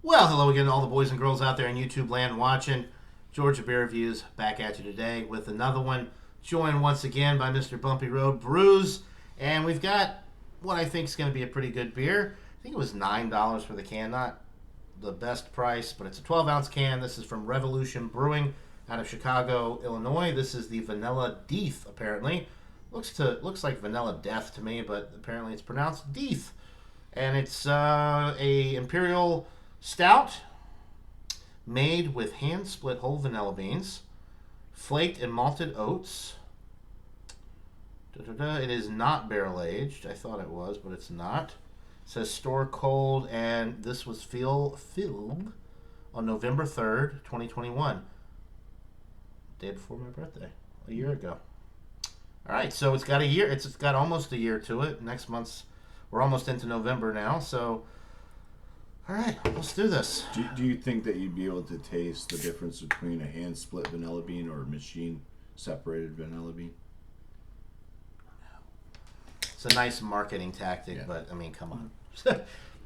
Well, hello again to all the boys and girls out there in YouTube land watching. Georgia Beer Reviews back at you today with another one. Joined once again by Mr. Bumpy Road Brews. And we've got what I think is going to be a pretty good beer. I think it was $9 for the can. Not the best price, but it's a 12-ounce can. This is from Revolution Brewing out of Chicago, Illinois. This is the Vanilla Deth, apparently. Looks like Vanilla Deth to me, but apparently it's pronounced Deth. And it's a Imperial Stout made with hand-split whole vanilla beans, flaked and malted oats. It is not barrel-aged. I thought it was, but it's not. It says store cold, and this was filled on November 3rd, 2021. Day before my birthday, a year ago. All right, so it's got a year. It's got almost a year to it. Next month's, we're almost into November now, so all right, let's do this. Do you think that you'd be able to taste the difference between a hand-split vanilla bean or a machine-separated vanilla bean? It's a nice marketing tactic, Yeah. but, I mean, come on.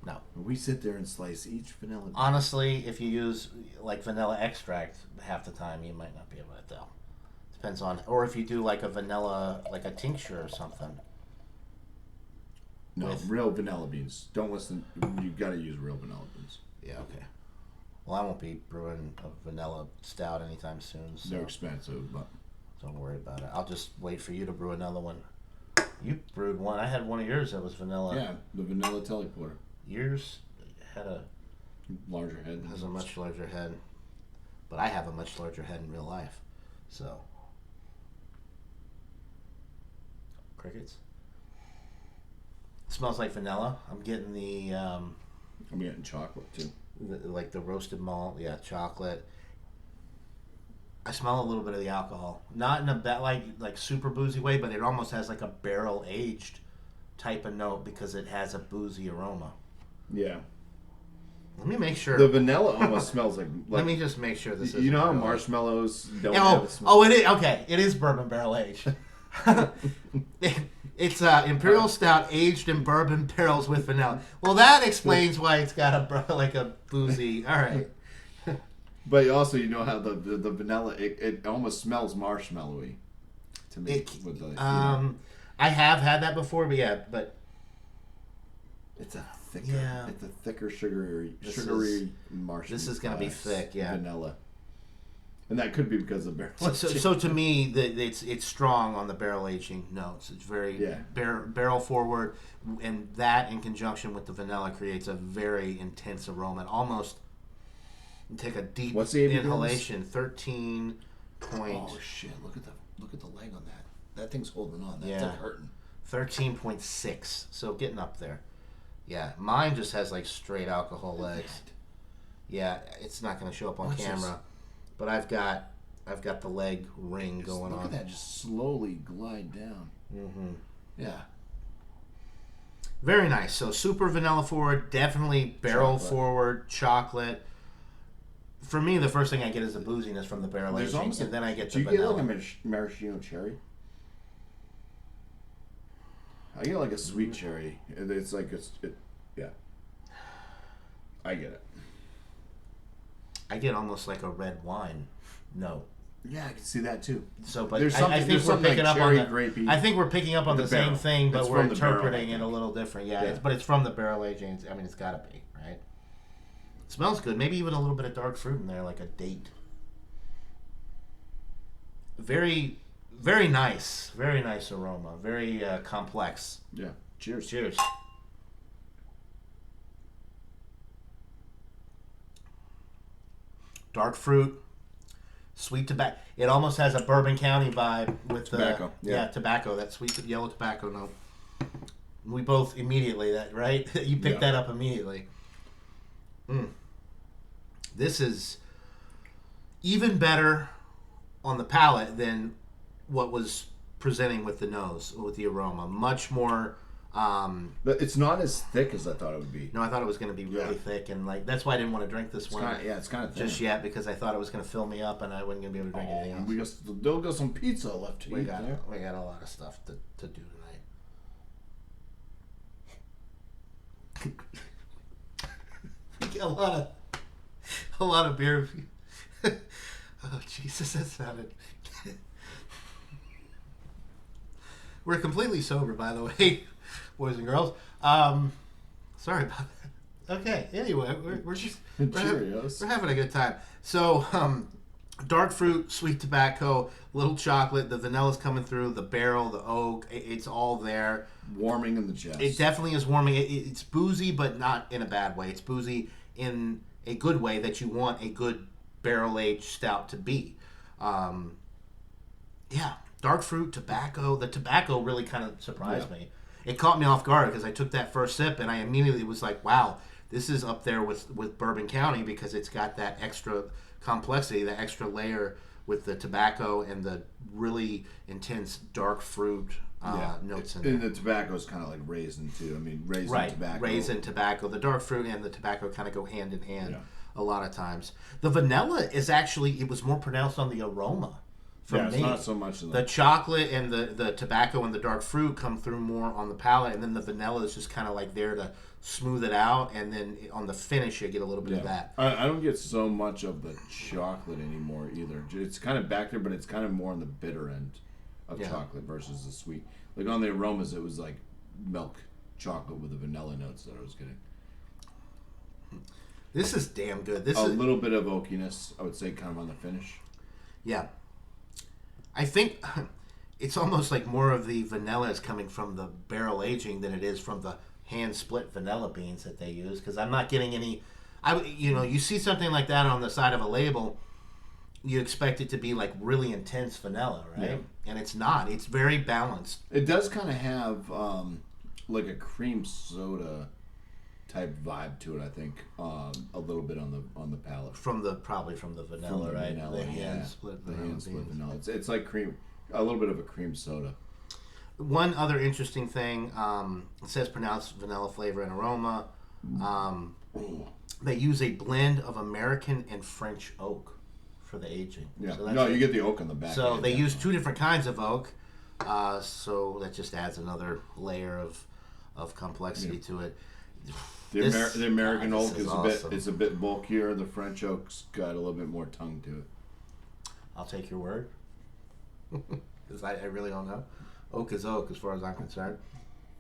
No. We sit there and slice each vanilla bean. Honestly, if you use, like, vanilla extract half the time, you might not be able to tell. Depends on, or if you do, like, a vanilla, like a tincture or something. No, real vanilla beans. Don't listen. You got to use real vanilla beans. Yeah, okay. Well, I won't be brewing a vanilla stout anytime soon, so They're expensive, but don't worry about it. I'll just wait for you to brew another one. You brewed one. I had one of yours that was vanilla. yeah, the vanilla teleporter. Yours had a Larger head. has a much larger head, but I have a much larger head in real life. So crickets. Smells like vanilla. I'm getting the I'm getting chocolate too. like the roasted malt. Yeah, chocolate. I smell a little bit of the alcohol, not in a like super boozy way, but it almost has like a barrel aged type of note because it has a boozy aroma. Yeah. Let me make sure. The vanilla almost smells like. Let me just make sure this is. You know how barrel aged. marshmallows don't have a smell? Oh, it is okay. It is bourbon barrel aged. It's Imperial Stout aged in bourbon barrels with vanilla. Well, that explains why it's got a boozy. All right. But also, you know how the vanilla it almost smells marshmallowy to me. With the, I have had that before, but it's a thicker, Yeah. it's a thicker sugary This marshmallow. this is gonna be thick, yeah. Vanilla, and that could be because of barrel. so to me, it's strong on the barrel aging notes. It's very barrel forward, and that in conjunction with the vanilla creates a very intense aroma. Almost take a deep What's the inhalation. 13 point. Oh shit! Look at the leg on that. That thing's holding on. That's Yeah. like hurting. 13.6. So getting up there. Yeah, mine just has like straight alcohol Look at legs. that. Yeah, it's not going to show up on Watch camera, but I've got the leg ring going Look on. at that, just slowly glide down. Mm-hmm. Yeah. Very nice. So super vanilla forward, definitely barrel Chocolate. forward, chocolate. For me, the first thing I get is the booziness from the barrel There's aging, almost and then I get Do the you get vanilla. like a maraschino cherry? I get like a sweet cherry. It's like yeah. I get it. I get almost like a red wine. No. Yeah, I can see that too. So, but There's I something- think there's we're something picking like up on cherry the. grapey I think we're picking up on with the the same barrel. thing, but It's we're from the barrel, interpreting I it a think. little different. Yeah, Yeah. but it's from the barrel aging. I mean, it's got to be right. It smells good. Maybe even a little bit of dark fruit in there, like a date. Very, very nice. Very nice aroma. Very complex. Yeah. Cheers. Cheers. Dark fruit, sweet tobacco. It almost has a Bourbon County vibe with the Tobacco, yeah. tobacco. That sweet yellow tobacco note. We both immediately right. You picked Yeah. that up immediately. This is even better on the palate than what was presenting with the nose, with the aroma. Much more But it's not as thick as I thought it would be. No, I thought it was going to be really thick, and like that's why I didn't want to drink this one. It's kind of thin. Just yet because I thought it was going to fill me up, and I wasn't going to be able to drink anything else. We still got some pizza left to eat there. We got a lot of stuff to do tonight. We got a lot of a lot of beer. Oh Jesus, that sounded. We're completely sober, by the way, boys and girls. Sorry about that. Okay. Anyway, we're just we're having a good time. So, dark fruit, sweet tobacco, little chocolate. The vanilla's coming through. The barrel, the oak. It's all there. Warming in the chest. It definitely is warming. It's boozy, but not in a bad way. It's boozy in a good way that you want a good barrel-aged stout to be. Yeah, dark fruit, tobacco. The tobacco really kind of surprised me. It caught me off guard because I took that first sip and I immediately was like, wow, this is up there with Bourbon County because it's got that extra complexity, that extra layer with the tobacco and the really intense dark fruit notes in there. And the tobacco is kind of like raisin too. I mean, tobacco. Raisin, tobacco. The dark fruit and the tobacco kind of go hand in hand a lot of times. The vanilla is actually, it was more pronounced on the aroma. It's not so much of the chocolate and the tobacco and the dark fruit come through more on the palate, and then the vanilla is just kind of like there to smooth it out, and then on the finish you get a little bit of that. I don't get so much of the chocolate anymore either. It's kind of back there, but it's kind of more on the bitter end of chocolate versus the sweet. Like on the aromas, it was like milk chocolate with the vanilla notes that I was getting. This is damn good. Little bit of oakiness, I would say, kind of on the finish. Yeah. I think it's almost like more of the vanilla is coming from the barrel aging than it is from the hand split vanilla beans that they use, because I'm not getting any. You see something like that on the side of a label, you expect it to be like really intense vanilla, right? Yeah. And it's not. It's very balanced. It does kind of have like a cream soda type vibe to it, I think. A little bit on the palate. Probably from the vanilla, right? Vanilla, the hand split vanilla. It's like cream, a little bit of a cream soda. One other interesting thing, it says pronounced vanilla flavor and aroma. They use a blend of American and French oak for the aging. Yeah. So you get the oak on the back. So they use two different kinds of oak. So that just adds another layer of complexity to it. The American oak is awesome. a bit bulkier. The French oak's got a little bit more tongue to it. I'll take your word, because I really don't know. Oak is oak, as far as I'm concerned.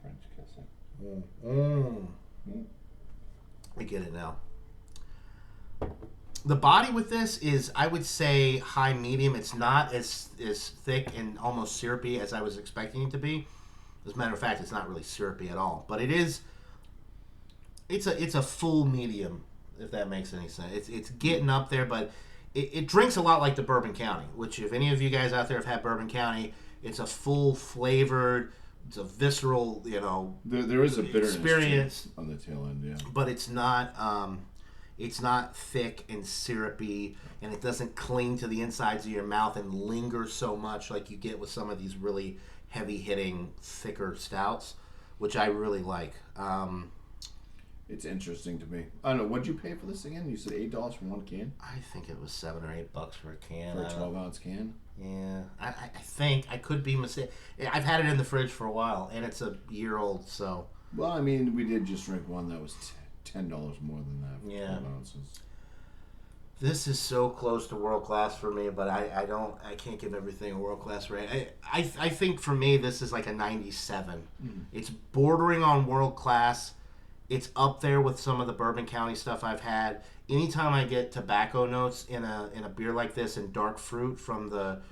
French kissing. I get it now. The body with this is, I would say, high medium. It's not as thick and almost syrupy as I was expecting it to be. As a matter of fact, it's not really syrupy at all. But it is. It's a full medium, if that makes any sense. It's getting up there, but it drinks a lot like the Bourbon County, which if any of you guys out there have had Bourbon County, it's a full flavored, it's a visceral, there is a bitterness experience on the tail end, yeah. But it's not thick and syrupy, and it doesn't cling to the insides of your mouth and linger so much like you get with some of these really heavy hitting, thicker stouts, which I really like. It's interesting to me. I don't know. What'd you pay for this again? You said $8 for one can? I think it was $7 or $8 for a can. For a 12-ounce can? Yeah. I think. I could be mistaken. I've had it in the fridge for a while, and it's a year old, so. Well, I mean, we did just drink one that was $10 more than that for 12 ounces. This is so close to world class for me, but I can't give everything a world class rate. I think for me, this is like a 97. It's bordering on world class. It's up there with some of the Bourbon County stuff I've had. Anytime I get tobacco notes in a beer like this and dark fruit from the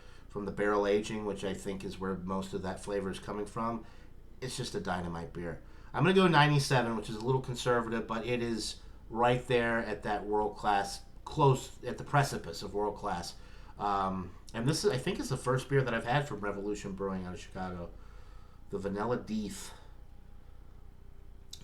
barrel aging, which I think is where most of that flavor is coming from, it's just a dynamite beer. I'm going to go 97, which is a little conservative, but it is right there at that world class, close at the precipice of world class. And this is, I think, is the first beer that I've had from Revolution Brewing out of Chicago. The Vanilla Deth.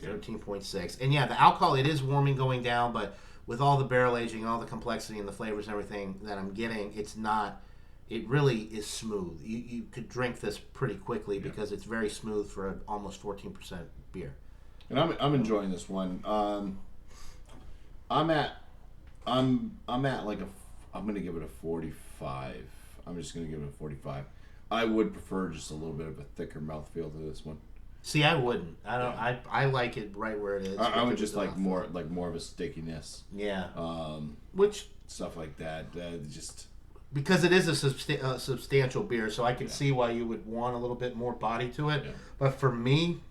13.6. And yeah, the alcohol, it is warming going down, but with all the barrel aging, all the complexity and the flavors and everything that I'm getting, it really is smooth. You could drink this pretty quickly because it's very smooth for an almost 14% beer. And I'm enjoying this one. I'm at like I'm going to give it a 45. I'm just going to give it a 45. I would prefer just a little bit of a thicker mouthfeel to this one. See, I wouldn't. I don't. Yeah. I like it right where it is. I would because just of the like more of a stickiness. Yeah. Um, Which stuff like that. Just because it is a substantial beer, so I could see why you would want a little bit more body to it. Yeah. But for me,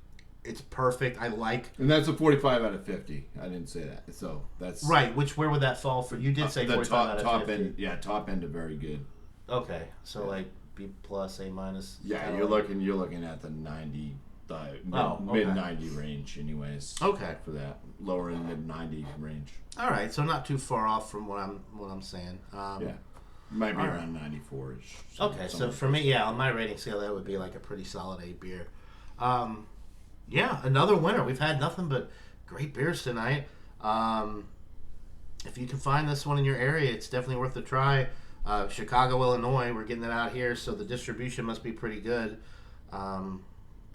it's perfect. I like. And that's a 45 out of 50. I didn't say that. So that's Right. Where would that fall for? You did say the 45 out of top 50. end. Yeah, top end of very good. Okay, so like B plus, A minus. Yeah, you're looking at the 90, mid 90 range, anyways. Okay. For that lower end mid 90 range. All right, so not too far off from what I'm saying. Yeah, might be around 94ish. Okay, so for me, on my rating scale, that would be like a pretty solid A beer. Yeah, another winner. We've had nothing but great beers tonight. If you can find this one in your area, it's definitely worth a try. Chicago, Illinois, we're getting it out here, so the distribution must be pretty good.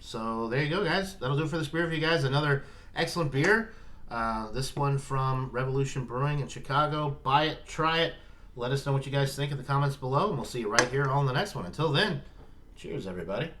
So there you go, guys. That'll do it for this beer review, guys. Another excellent beer. This one from Revolution Brewing in Chicago. Buy it, try it. Let us know what you guys think in the comments below, and we'll see you right here on the next one. Until then, cheers, everybody.